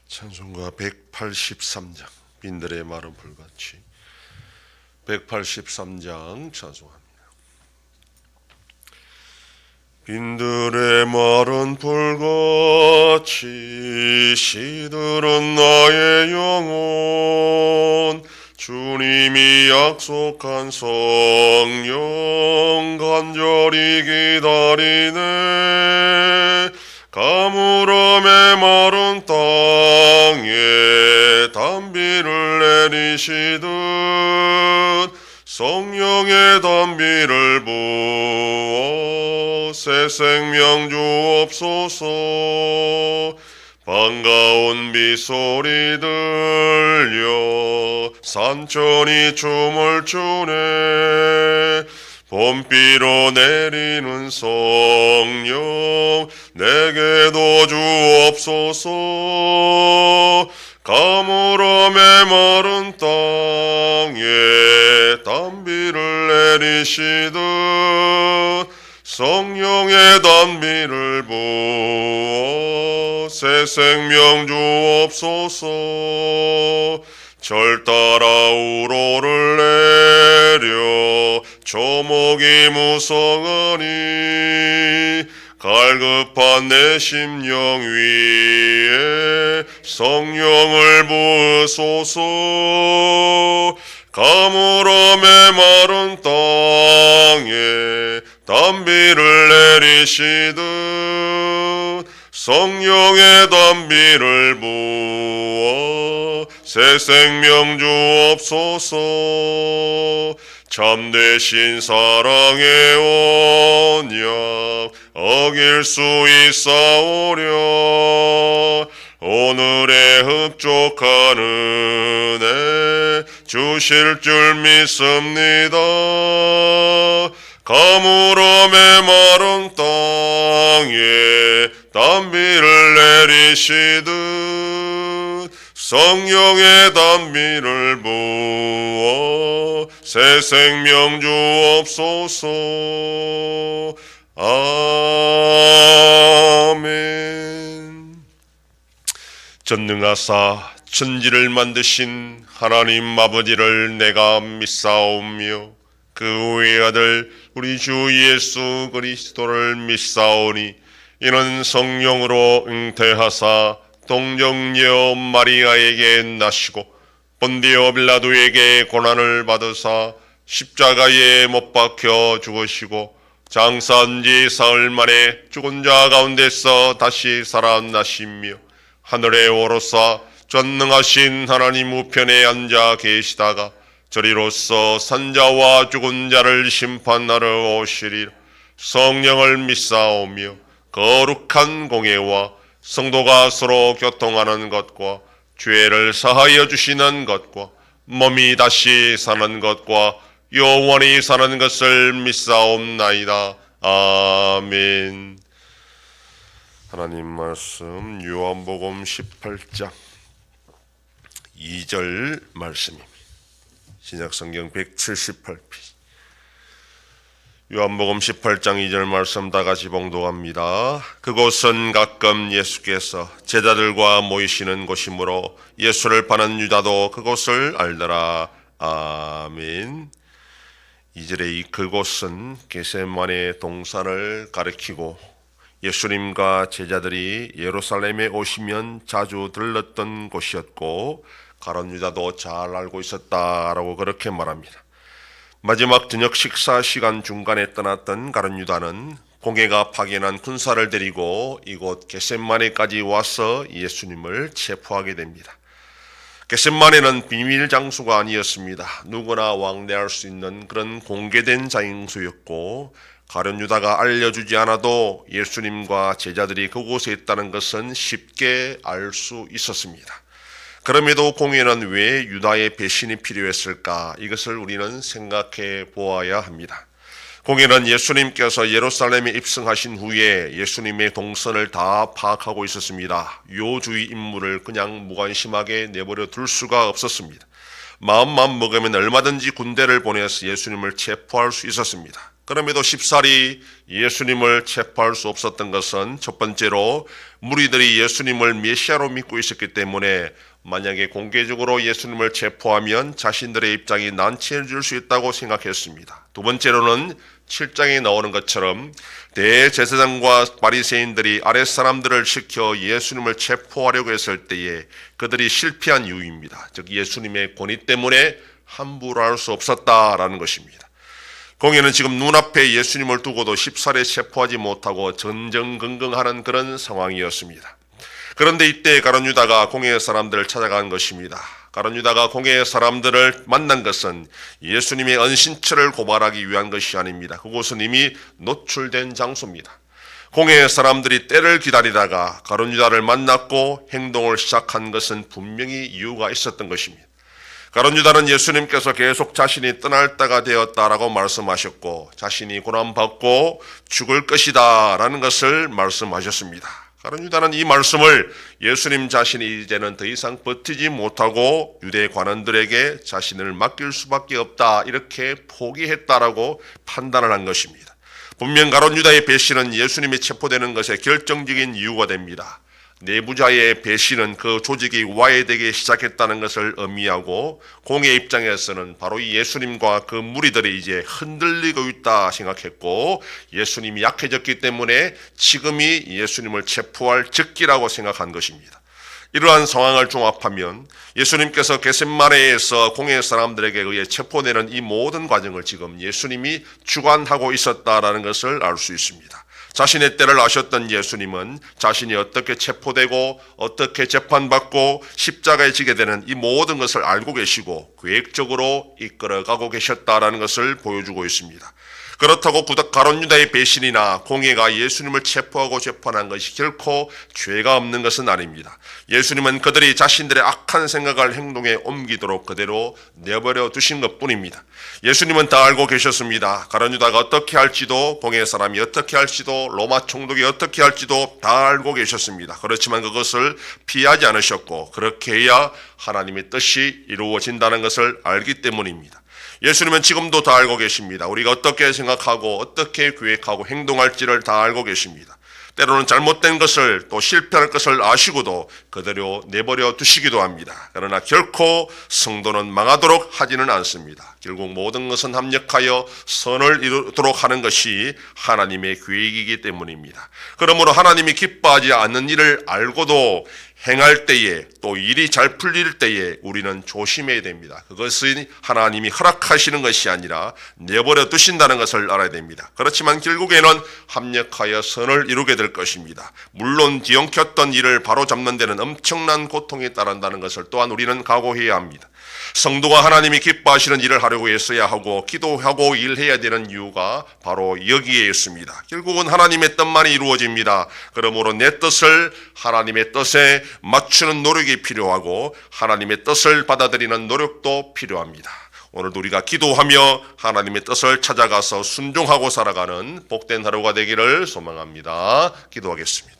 찬송가 183장 빈들의 마른 불같이 183장 찬송합니다. 빈들의 마른 불같이 시들은 나의 영혼, 주님이 약속한 성령 간절히 기다리네. 가물어 메마른 땅에 단비를 내리시듯 성령의 단비를 부어 새 생명 주옵소서. 반가운 비소리 들려 산천이 춤을 추네. 봄비로 내리는 성령 내게도 주옵소서. 가물어 메마른 땅에 단비를 내리시듯 성령의 단비를 부어 새 생명 주옵소서. 절 따라 우로를 내려 조목이 무성하니 갈급한 내 심령 위에 성령을 부으소서. 가물어 메마른 땅에 단비를 내리시듯 성령의 단비를 부어 새 생명 주옵소서. 참되신 사랑의 언약 어길 수 있사오랴. 오늘의 흡족한 은혜 주실 줄 믿습니다. 가물어 메마른 땅에 단비를 내리시듯 성령의 단비를 부어 새 생명 주옵소서. 아멘. 전능하사 천지를 만드신 하나님 아버지를 내가 믿사오며 그 외아들 우리 주 예수 그리스도를 믿사오니 이는 성령으로 잉태하사 동정녀 마리아에게 나시고 본디오 빌라도에게 고난을 받으사 십자가에 못 박혀 죽으시고 장사한 지 사흘 만에 죽은 자 가운데서 다시 살아나시며 하늘에 오르사 전능하신 하나님 우편에 앉아 계시다가 저리로서 산자와 죽은 자를 심판하러 오시리라. 성령을 믿사오며 거룩한 공예와 성도가 서로 교통하는 것과 죄를 사하여 주시는 것과 몸이 다시 사는 것과 영원히 사는 것을 믿사옵나이다. 아멘. 하나님 말씀 요한복음 18장 2절 말씀입니다. 신약성경 178페이지 요한복음 18장 2절 말씀 다같이 봉독합니다. 그곳은 가끔 예수께서 제자들과 모이시는 곳이므로 예수를 파는 유다도 그곳을 알더라. 아멘. 2절의 이 그곳은 겟세마네 동산을 가리키고 예수님과 제자들이 예루살렘에 오시면 자주 들렀던 곳이었고 가룟 유다도 잘 알고 있었다라고 그렇게 말합니다. 마지막 저녁 식사 시간 중간에 떠났던 가룟 유다는 공회가 파견한 군사를 데리고 이곳 겟세마네까지 와서 예수님을 체포하게 됩니다. 겟세마네는 비밀 장소가 아니었습니다. 누구나 왕래할 수 있는 그런 공개된 장소였고 가룟 유다가 알려주지 않아도 예수님과 제자들이 그곳에 있다는 것은 쉽게 알 수 있었습니다. 그럼에도 공회는 왜 유다의 배신이 필요했을까? 이것을 우리는 생각해 보아야 합니다. 공회는 예수님께서 예루살렘에 입성하신 후에 예수님의 동선을 다 파악하고 있었습니다. 요주의 임무를 그냥 무관심하게 내버려 둘 수가 없었습니다. 마음만 먹으면 얼마든지 군대를 보내서 예수님을 체포할 수 있었습니다. 그럼에도 십살이 예수님을 체포할 수 없었던 것은 첫 번째로 무리들이 예수님을 메시아로 믿고 있었기 때문에 만약에 공개적으로 예수님을 체포하면 자신들의 입장이 난처해질 수 있다고 생각했습니다. 두 번째로는 7장에 나오는 것처럼 대제사장과 바리새인들이 아랫사람들을 시켜 예수님을 체포하려고 했을 때에 그들이 실패한 이유입니다. 즉 예수님의 권위 때문에 함부로 할 수 없었다라는 것입니다. 공회는 지금 눈앞에 예수님을 두고도 십살에 체포하지 못하고 전전긍긍하는 그런 상황이었습니다. 그런데 이때 가룟 유다가 공회의 사람들을 찾아간 것입니다. 가룟 유다가 공회의 사람들을 만난 것은 예수님의 은신처를 고발하기 위한 것이 아닙니다. 그곳은 이미 노출된 장소입니다. 공회의 사람들이 때를 기다리다가 가룟 유다를 만났고 행동을 시작한 것은 분명히 이유가 있었던 것입니다. 가룟 유다는 예수님께서 계속 자신이 떠날 때가 되었다라고 말씀하셨고 자신이 고난받고 죽을 것이다 라는 것을 말씀하셨습니다. 가룟 유다는 이 말씀을 예수님 자신이 이제는 더 이상 버티지 못하고 유대 관원들에게 자신을 맡길 수밖에 없다 이렇게 포기했다라고 판단을 한 것입니다. 분명 가룟 유다의 배신은 예수님이 체포되는 것에 결정적인 이유가 됩니다. 내부자의 배신은 그 조직이 와해되기 시작했다는 것을 의미하고 공의 입장에서는 바로 이 예수님과 그 무리들이 이제 흔들리고 있다 생각했고 예수님이 약해졌기 때문에 지금이 예수님을 체포할 적기라고 생각한 것입니다. 이러한 상황을 종합하면 예수님께서 겟세마네에서 공의 사람들에게 의해 체포되는 이 모든 과정을 지금 예수님이 주관하고 있었다라는 것을 알 수 있습니다. 자신의 때를 아셨던 예수님은 자신이 어떻게 체포되고 어떻게 재판받고 십자가에 지게 되는 이 모든 것을 알고 계시고 계획적으로 이끌어가고 계셨다라는 것을 보여주고 있습니다. 그렇다고 가룟 유다의 배신이나 공회가 예수님을 체포하고 재판한 것이 결코 죄가 없는 것은 아닙니다. 예수님은 그들이 자신들의 악한 생각을 행동에 옮기도록 그대로 내버려 두신 것뿐입니다. 예수님은 다 알고 계셨습니다. 가룟 유다가 어떻게 할지도 공회 사람이 어떻게 할지도 로마 총독이 어떻게 할지도 다 알고 계셨습니다. 그렇지만 그것을 피하지 않으셨고 그렇게 해야 하나님의 뜻이 이루어진다는 것을 알기 때문입니다. 예수님은 지금도 다 알고 계십니다. 우리가 어떻게 생각하고 어떻게 계획하고 행동할지를 다 알고 계십니다. 때로는 잘못된 것을 또 실패할 것을 아시고도 그대로 내버려 두시기도 합니다. 그러나 결코 성도는 망하도록 하지는 않습니다. 결국 모든 것은 합력하여 선을 이루도록 하는 것이 하나님의 계획이기 때문입니다. 그러므로 하나님이 기뻐하지 않는 일을 알고도 행할 때에 또 일이 잘 풀릴 때에 우리는 조심해야 됩니다. 그것은 하나님이 허락하시는 것이 아니라 내버려 두신다는 것을 알아야 됩니다. 그렇지만 결국에는 합력하여 선을 이루게 될 것입니다. 물론 뒤엉켰던 일을 바로잡는 데는 엄청난 고통이 따른다는 것을 또한 우리는 각오해야 합니다. 성도가 하나님이 기뻐하시는 일을 하려고 했어야 하고 기도하고 일해야 되는 이유가 바로 여기에 있습니다. 결국은 하나님의 뜻만이 이루어집니다. 그러므로 내 뜻을 하나님의 뜻에 맞추는 노력이 필요하고 하나님의 뜻을 받아들이는 노력도 필요합니다. 오늘도 우리가 기도하며 하나님의 뜻을 찾아가서 순종하고 살아가는 복된 하루가 되기를 소망합니다. 기도하겠습니다.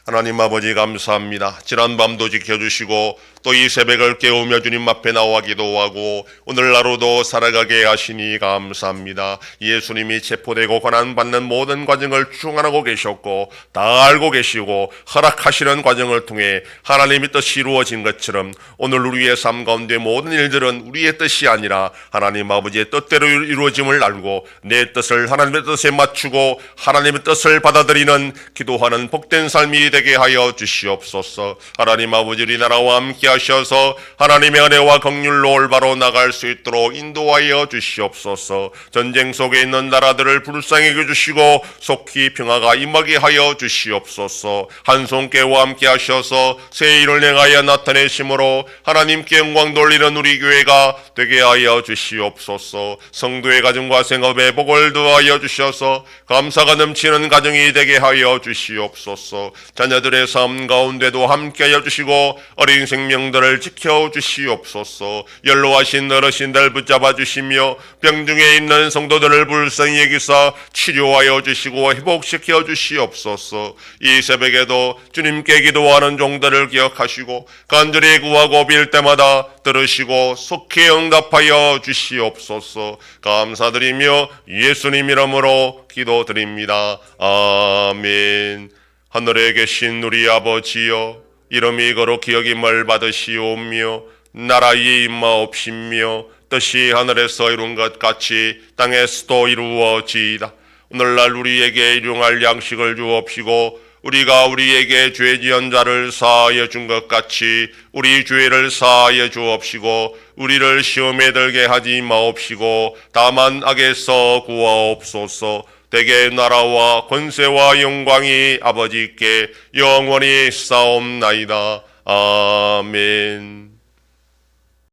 하나님 아버지 감사합니다. 지난 밤도 지켜주시고 또 이 새벽을 깨우며 주님 앞에 나와 기도하고 오늘 하루도 살아가게 하시니 감사합니다. 예수님이 체포되고 고난받는 모든 과정을 주관하고 계셨고 다 알고 계시고 허락하시는 과정을 통해 하나님의 뜻이 이루어진 것처럼 오늘 우리의 삶 가운데 모든 일들은 우리의 뜻이 아니라 하나님 아버지의 뜻대로 이루어짐을 알고 내 뜻을 하나님의 뜻에 맞추고 하나님의 뜻을 받아들이는 기도하는 복된 삶이 되게 하여 주시옵소서. 하나님 아버지 우리 나라와 함께 하셔서 하나님의 은혜와 긍휼로 올바로 나갈 수 있도록 인도하여 주시옵소서. 전쟁 속에 있는 나라들을 불쌍히 여겨주시고 속히 평화가 임하게 하여 주시옵소서. 한 손께와 함께 하셔서 새 일을 행하여 나타내심으로 하나님께 영광 돌리는 우리 교회가 되게 하여 주시옵소서. 성도의 가정과 생업에 복을 더하여 주셔서 감사가 넘치는 가정이 되게 하여 주시옵소서. 자녀들의 삶 가운데도 함께하여 주시고 어린 생명들을 지켜주시옵소서. 연로하신 어르신들 붙잡아 주시며 병중에 있는 성도들을 불쌍히 여기사 치료하여 주시고 회복시켜 주시옵소서. 이 새벽에도 주님께 기도하는 종들을 기억하시고 간절히 구하고 빌 때마다 들으시고 속히 응답하여 주시옵소서. 감사드리며 예수님 이름으로 기도드립니다. 아멘. 하늘에 계신 우리 아버지여, 이름이 거룩히 여김을 받으시오며 나라의 임하옵시며 뜻이 하늘에서 이룬 것 같이 땅에서도 이루어지이다. 오늘날 우리에게 일용할 양식을 주옵시고 우리가 우리에게 죄 지은 자를 사하여 준 것 같이 우리 죄를 사하여 주옵시고 우리를 시험에 들게 하지 마옵시고 다만 악에서 구하옵소서. 대개 나라와 권세와 영광이 아버지께 영원히 싸움나이다. 아멘.